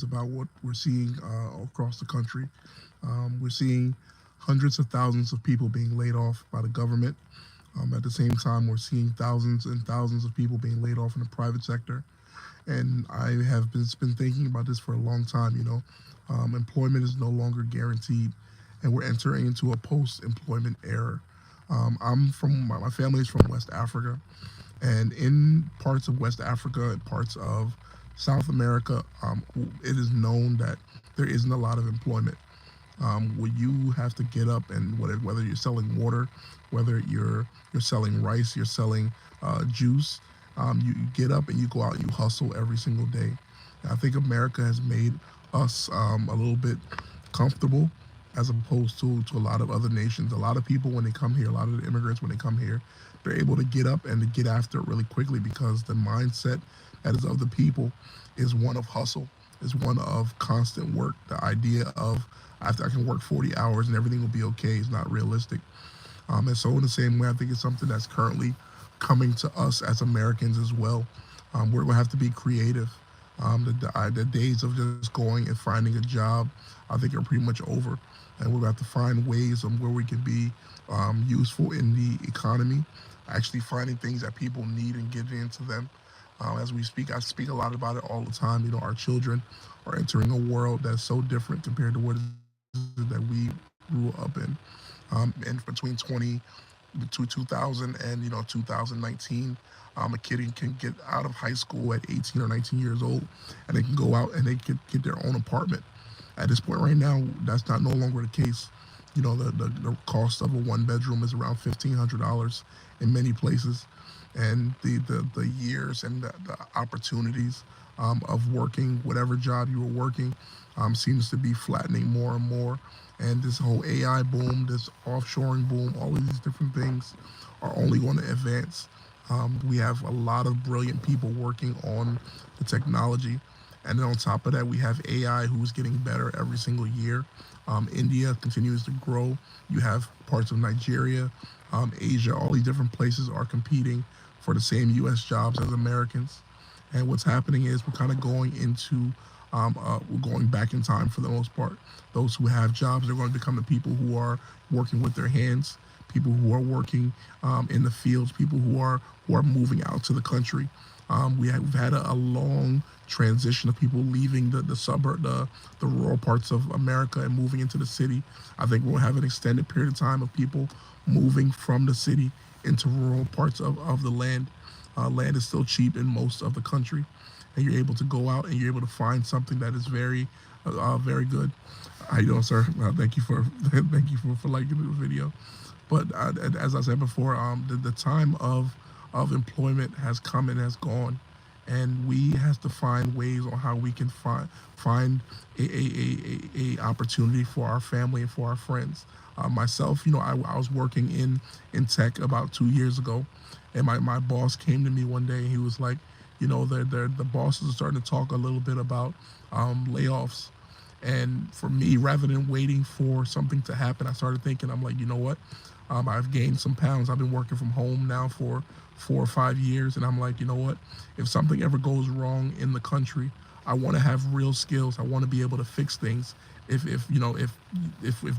about what we're seeing across the country. We're seeing hundreds of thousands of people being laid off by the government. At the same time, we're seeing thousands and thousands of people being laid off in the private sector. And I have been thinking about this for a long time. Employment is no longer guaranteed, and we're entering into a post-employment era. I'm from my family is from West Africa, and in parts of West Africa and parts of South America, it is known that there isn't a lot of employment. Where you have to get up and whether you're selling water, whether you're selling rice, you're selling juice, you get up and you go out and you hustle every single day. And I think America has made us a little bit comfortable as opposed to a lot of other nations. A lot of people when they come here, a lot of the immigrants when they come here, they're able to get up and to get after it really quickly because the mindset that is of the people is one of hustle, is one of constant work. The idea of I can work 40 hours and everything will be okay is not realistic. And so in the same way, I think it's something that's currently coming to us as Americans as well. We're going to have to be creative. The days of just going and finding a job, I think, are pretty much over. And we're going to have to find ways of where we can be useful in the economy, actually finding things that people need and getting into them. As we speak, I speak a lot about it all the time. Our children are entering a world that's so different compared to what it is that we grew up in. And between 2000 and 2019, a kid can get out of high school at 18 or 19 years old, and they can go out and they can get their own apartment. At this point right now, that's not no longer the case. The cost of a one bedroom is around $1,500 in many places, and the years and the opportunities of working whatever job you were working seems to be flattening more and more. And this whole AI boom, this offshoring boom, all of these different things are only going to advance. We have a lot of brilliant people working on the technology. And then on top of that, we have AI who's getting better every single year. India continues to grow. You have parts of Nigeria, Asia, all these different places are competing for the same U.S. jobs as Americans. And what's happening is we're kind of going into, we're going back in time for the most part. Those who have jobs are going to become the people who are working with their hands, people who are working in the fields, people who are moving out to the country. We've had a long transition of people leaving the suburb, the rural parts of America and moving into the city. I think we'll have an extended period of time of people moving from the city into rural parts of the land. Land is still cheap in most of the country, and you're able to go out and you're able to find something that is very good. How you doing, sir? Thank you for thank you for liking the video. But as I said before, the time of employment has come and has gone, and we have to find ways on how we can find a opportunity for our family and for our friends. Myself, I was working in tech about 2 years ago, and my boss came to me one day and he was like, the bosses are starting to talk a little bit about layoffs. And for me, rather than waiting for something to happen, I started thinking, I'm like, you know what? I've gained some pounds. I've been working from home now for 4 or 5 years. And I'm like, you know what? If something ever goes wrong in the country, I want to have real skills. I want to be able to fix things. If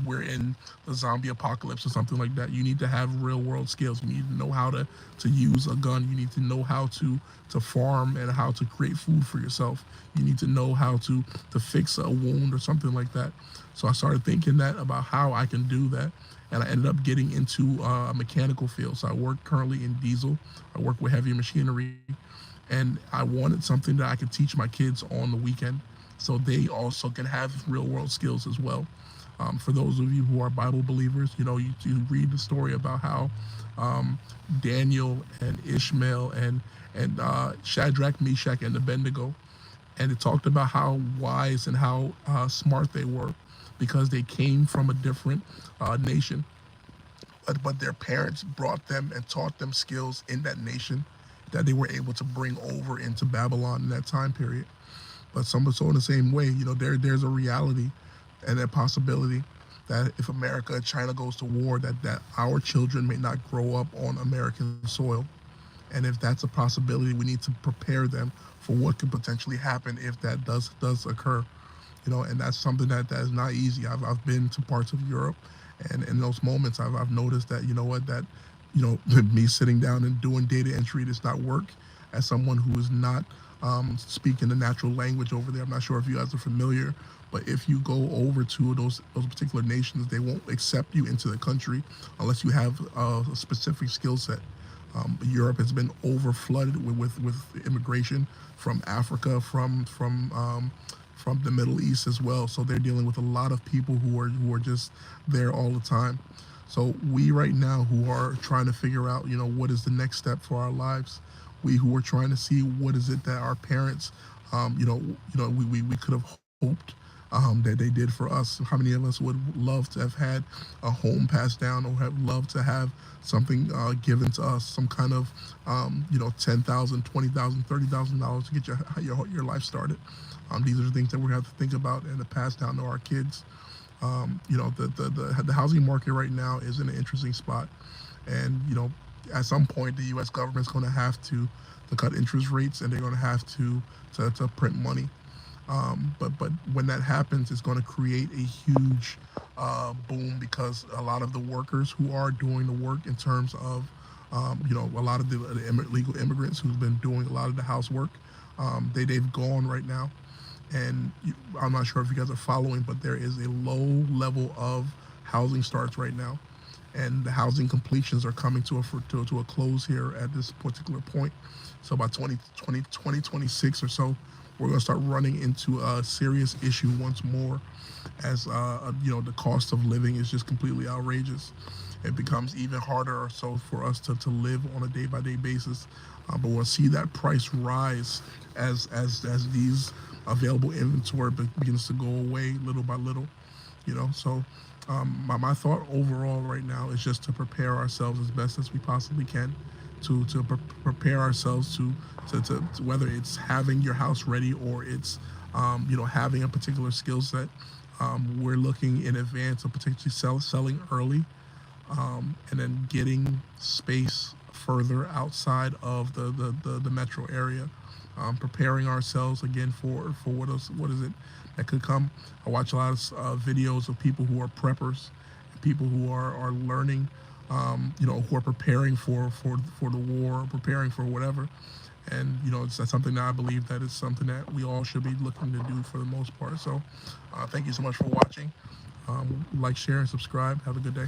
we're in the zombie apocalypse or something like that, you need to have real world skills. You need to know how to use a gun. You need to know how to farm and how to create food for yourself. You need to know how to fix a wound or something like that. So I started thinking that about how I can do that, and I ended up getting into a mechanical field. So I work currently in diesel. I work with heavy machinery, and I wanted something that I could teach my kids on the weekend, so they also can have real world skills as well. For those of you who are Bible believers, you read the story about how Daniel and Ishmael and Shadrach, Meshach, and Abednego, and it talked about how wise and how smart they were because they came from a different nation, but their parents brought them and taught them skills in that nation that they were able to bring over into Babylon in that time period. But so in the same way, there's a reality and a possibility that if America and China goes to war, that our children may not grow up on American soil. And if that's a possibility, we need to prepare them for what could potentially happen if that does occur. And that's something that is not easy. I've been to parts of Europe, and in those moments, I've noticed that that me sitting down and doing data entry does not work as someone who is not speaking the natural language over there. I'm not sure if you guys are familiar, but if you go over to those particular nations, they won't accept you into the country unless you have a specific skill set. Europe has been over flooded with immigration from Africa, from the Middle East as well. So they're dealing with a lot of people who are just there all the time. So we right now who are trying to figure out, what is the next step for our lives. We who are trying to see what is it that our parents, we could have hoped that they did for us. How many of us would love to have had a home passed down, or have loved to have something given to us, some kind of, $10,000, $20,000, $30,000 to get your life started. These are the things that we have to think about and to pass down to our kids. The housing market right now is in an interesting spot, and at some point the U.S. government is going to have to cut interest rates, and they're going to have to print money. But when that happens, it's going to create a huge boom, because a lot of the workers who are doing the work in terms of a lot of the illegal immigrants who've been doing a lot of the housework, they've gone right now. And I'm not sure if you guys are following, but there is a low level of housing starts right now, and the housing completions are coming to a close here at this particular point. So by 2026 or so, we're going to start running into a serious issue once more, as the cost of living is just completely outrageous. It becomes even harder or so for us to live on a day-by-day basis. But we'll see that price rise as these available inventory begins to go away little by little. So my thought overall right now is just to prepare ourselves as best as we possibly can, to prepare ourselves to whether it's having your house ready, or it's having a particular skill set. We're looking in advance of potentially selling early, and then getting space further outside of the metro area, preparing ourselves again for what is it that could come. I watch a lot of videos of people who are preppers, and people who are learning, who are preparing for the war, preparing for whatever. And that's something that I believe that is something that we all should be looking to do for the most part. So thank you so much for watching. Like, share, and subscribe. Have a good day.